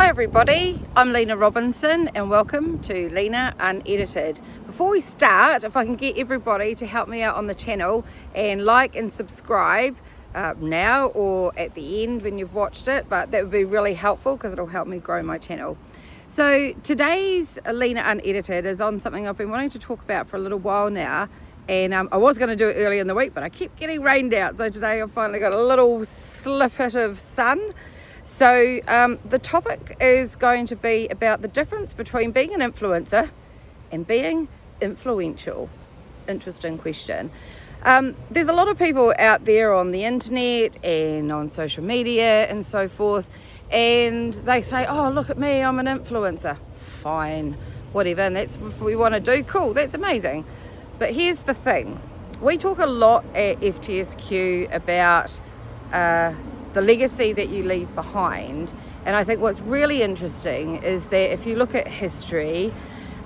Hi everybody, I'm Lena Robinson and welcome to Lena Unedited. Before we start, if I can get everybody to help me out on the channel and like and subscribe now or at the end when you've watched it, but that would be really helpful because it'll help me grow my channel. So today's Lena Unedited is on something I've been wanting to talk about for a little while now, and I was going to do it early in the week, but I kept getting rained out, so today I've finally got a little snippet of sun. So the topic is going to be about the difference between being an influencer and being influential. Interesting question. There's a lot of people out there on the internet and on social media and so forth, and they say, oh, look at me, I'm an influencer. Fine, whatever, and that's what we want to do. Cool, that's amazing. But here's the thing. We talk a lot at FTSQ about the legacy that you leave behind, and I think what's really interesting is that if you look at history,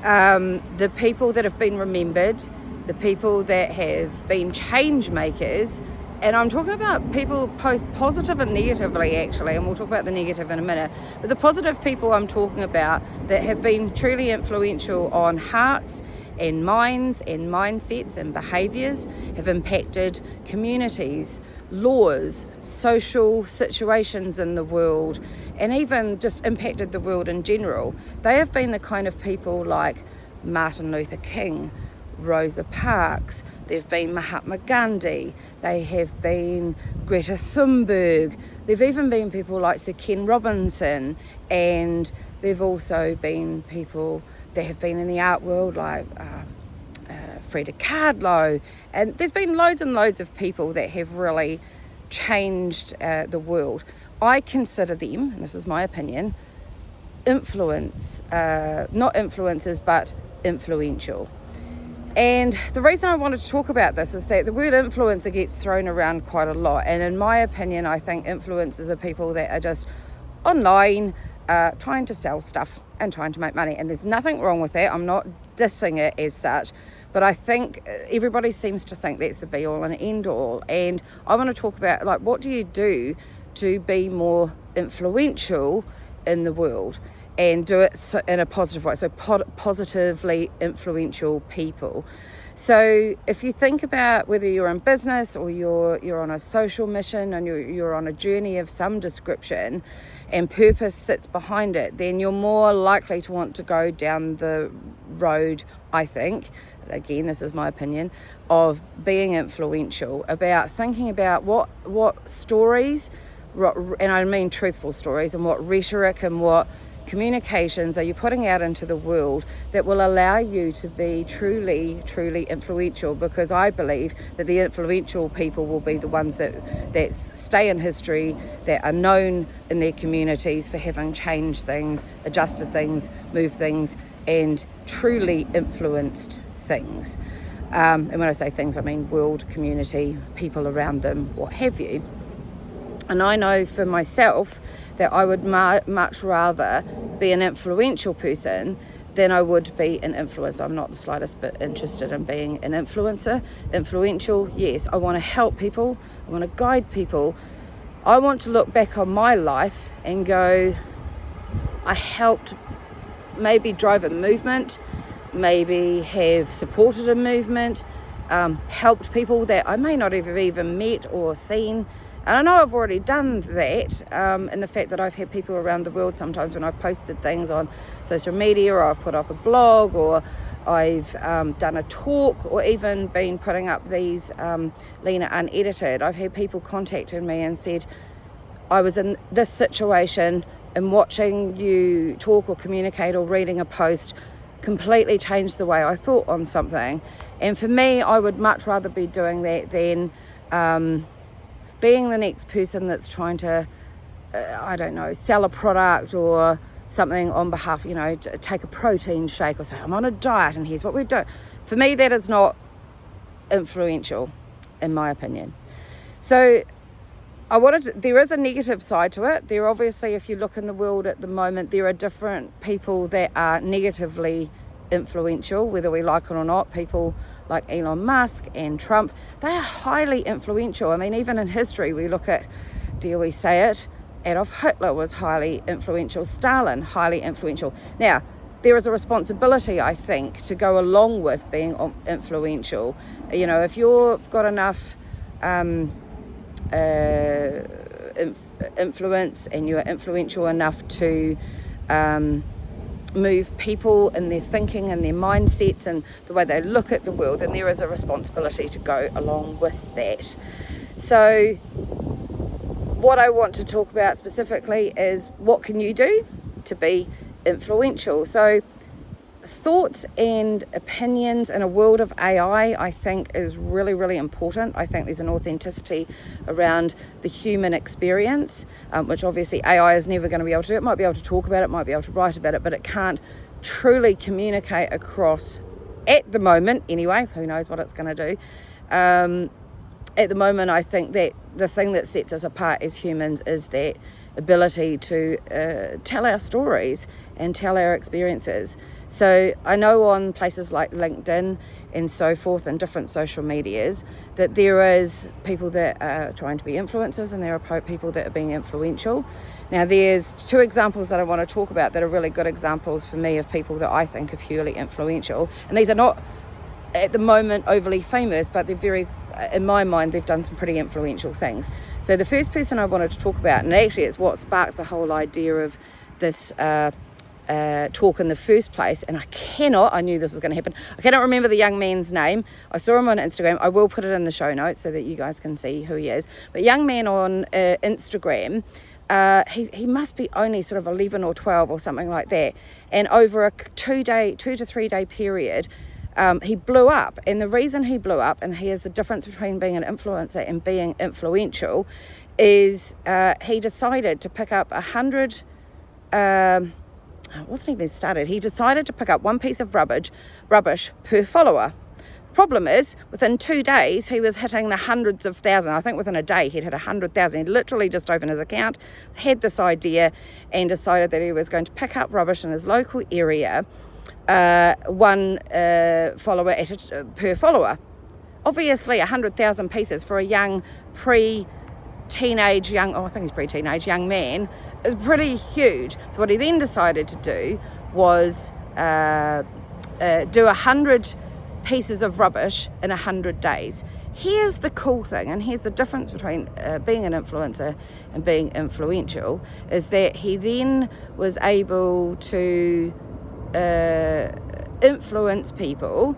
the people that have been remembered, the people that have been change makers, and I'm talking about people both positive and negatively actually, and we'll talk about the negative in a minute, but the positive people I'm talking about that have been truly influential on hearts and minds and mindsets and behaviours, have impacted communities, laws, social situations in the world, and even just impacted the world in general. They have been the kind of people like Martin Luther King, Rosa Parks, they've been Mahatma Gandhi, they have been Greta Thunberg, they've even been people like Lena Robinson, and they've also been people that have been in the art world like Frida, Kahlo, and there's been loads and loads of people that have really changed the world. I consider them, and this is my opinion, not influencers, but influential. And the reason I wanted to talk about this is that the word influencer gets thrown around quite a lot, and in my opinion, I think influencers are people that are just online trying to sell stuff and trying to make money, and there's nothing wrong with that. I'm not dissing it as such, but I think everybody seems to think that's the be all and end all, and I want to talk about, like, what do you do to be more influential in the world and do it in a positive way, so positively influential people. So if you think about whether you're in business or you're on a social mission and you're on a journey of some description and purpose sits behind it, then you're more likely to want to go down the road, I think, again, this is my opinion, of being influential, about thinking about what stories, and I mean truthful stories, and what rhetoric and what communications are you putting out into the world that will allow you to be truly influential, because I believe that the influential people will be the ones that stay in history, that are known in their communities for having changed things, adjusted things, moved things, and truly influenced things. And when I say things, I mean world, community, people around them, what have you. And I know for myself that I would much rather be an influential person than I would be an influencer. I'm not the slightest bit interested in being an influencer. Influential, yes, I want to help people, I want to guide people. I want to look back on my life and go, I helped maybe drive a movement, maybe have supported a movement, helped people that I may not have even met or seen. And I know I've already done that, in the fact that I've had people around the world sometimes when I've posted things on social media, or I've put up a blog, or I've done a talk, or even been putting up these Lena Unedited. I've had people contacting me and said, I was in this situation and watching you talk or communicate or reading a post completely changed the way I thought on something. And for me, I would much rather be doing that than being the next person that's trying to, sell a product or something on behalf, take a protein shake or say, I'm on a diet and here's what we do. For me, that is not influential, in my opinion. So there is a negative side to it. There obviously, if you look in the world at the moment, there are different people that are negatively influential, whether we like it or not. People like Elon Musk and Trump, they are highly influential. I mean, even in history, we look at, dare we say it, Adolf Hitler was highly influential. Stalin, highly influential. Now, there is a responsibility, I think, to go along with being influential. You know, if you've got enough influence and you're influential enough to move people in their thinking and their mindsets and the way they look at the world, then there is a responsibility to go along with that. So what I want to talk about specifically is what can you do to be influential. So thoughts and opinions in a world of AI, I think, is really, really important. I think there's an authenticity around the human experience, which obviously AI is never going to be able to do. It might be able to talk about it, might be able to write about it, but it can't truly communicate across, at the moment anyway. Who knows what it's going to do. At the moment, I think that the thing that sets us apart as humans is that ability to tell our stories and tell our experiences. So I know on places like LinkedIn and so forth and different social medias that there is people that are trying to be influencers and there are people that are being influential. Now there's two examples that I want to talk about that are really good examples for me of people that I think are purely influential. And these are not at the moment overly famous, but they're very, in my mind, they've done some pretty influential things. So the first person I wanted to talk about, and actually it's what sparked the whole idea of this talk in the first place, and I knew this was going to happen. I cannot remember the young man's name. I saw him on Instagram. I will put it in the show notes so that you guys can see who he is. But young man on Instagram, he must be only sort of 11 or 12 or something like that. And over a 2 to 3 day period, he blew up. And the reason he blew up, and here's the difference between being an influencer and being influential, is he decided to pick up 100... it wasn't even started. He decided to pick up one piece of rubbish per follower. Problem is, within 2 days, he was hitting the hundreds of thousands. I think within a day, he'd hit 100,000. He literally just opened his account, had this idea, and decided that he was going to pick up rubbish in his local area, one follower per follower. Obviously, 100,000 pieces for a young pre-teenage young man is pretty huge. So what he then decided to do was do 100 pieces of rubbish in 100 days. Here's the cool thing, and here's the difference between being an influencer and being influential, is that he then was able to influence people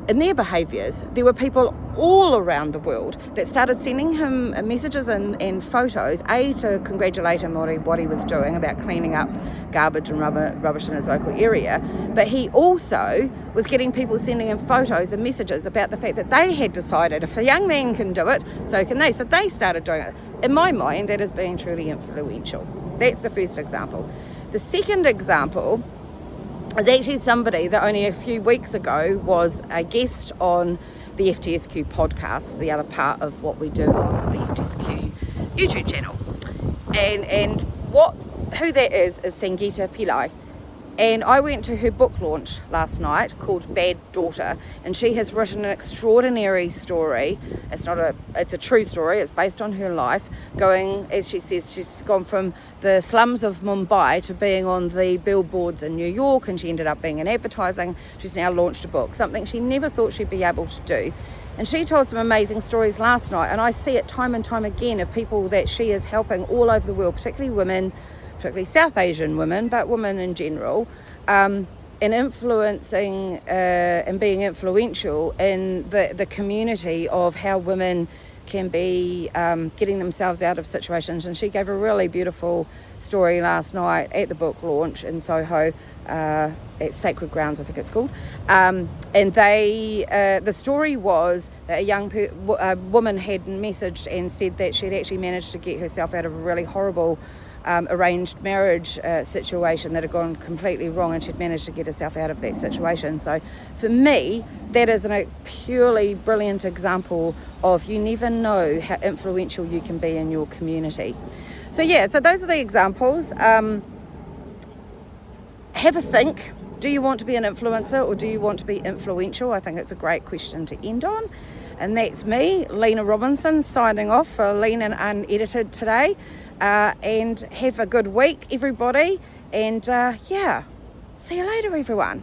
in their behaviours. There were people all around the world that started sending him messages and photos, to congratulate him on what he was doing about cleaning up garbage and rubbish in his local area. But he also was getting people sending him photos and messages about the fact that they had decided if a young man can do it, so can they. So they started doing it. In my mind, that is being truly influential. That's the first example. The second example is actually somebody that only a few weeks ago was a guest on the FTSQ podcast, the other part of what we do on the FTSQ YouTube channel. And who that is Sangeeta Pillai. And I went to her book launch last night called Bad Daughter, and she has written an extraordinary story. It's a true story. It's based on her life, going, as she says, she's gone from the slums of Mumbai to being on the billboards in New York, and she ended up being in advertising. She's now launched a book, something she never thought she'd be able to do. And she told some amazing stories last night, and I see it time and time again of people that she is helping all over the world, particularly women, particularly South Asian women, but women in general, and influencing and being influential in the community of how women can be getting themselves out of situations. And she gave a really beautiful story last night at the book launch in Soho, at Sacred Grounds, I think it's called. And the story was that a woman had messaged and said that she'd actually managed to get herself out of a really horrible arranged marriage situation that had gone completely wrong, and she'd managed to get herself out of that situation. So for me, that is a purely brilliant example of you never know how influential you can be in your community. So those are the examples. Have a think. Do you want to be an influencer or do you want to be influential? I think it's a great question to end on. And that's me, Lena Robinson, signing off for Lena Unedited today. and have a good week, everybody. And yeah, see you later, everyone.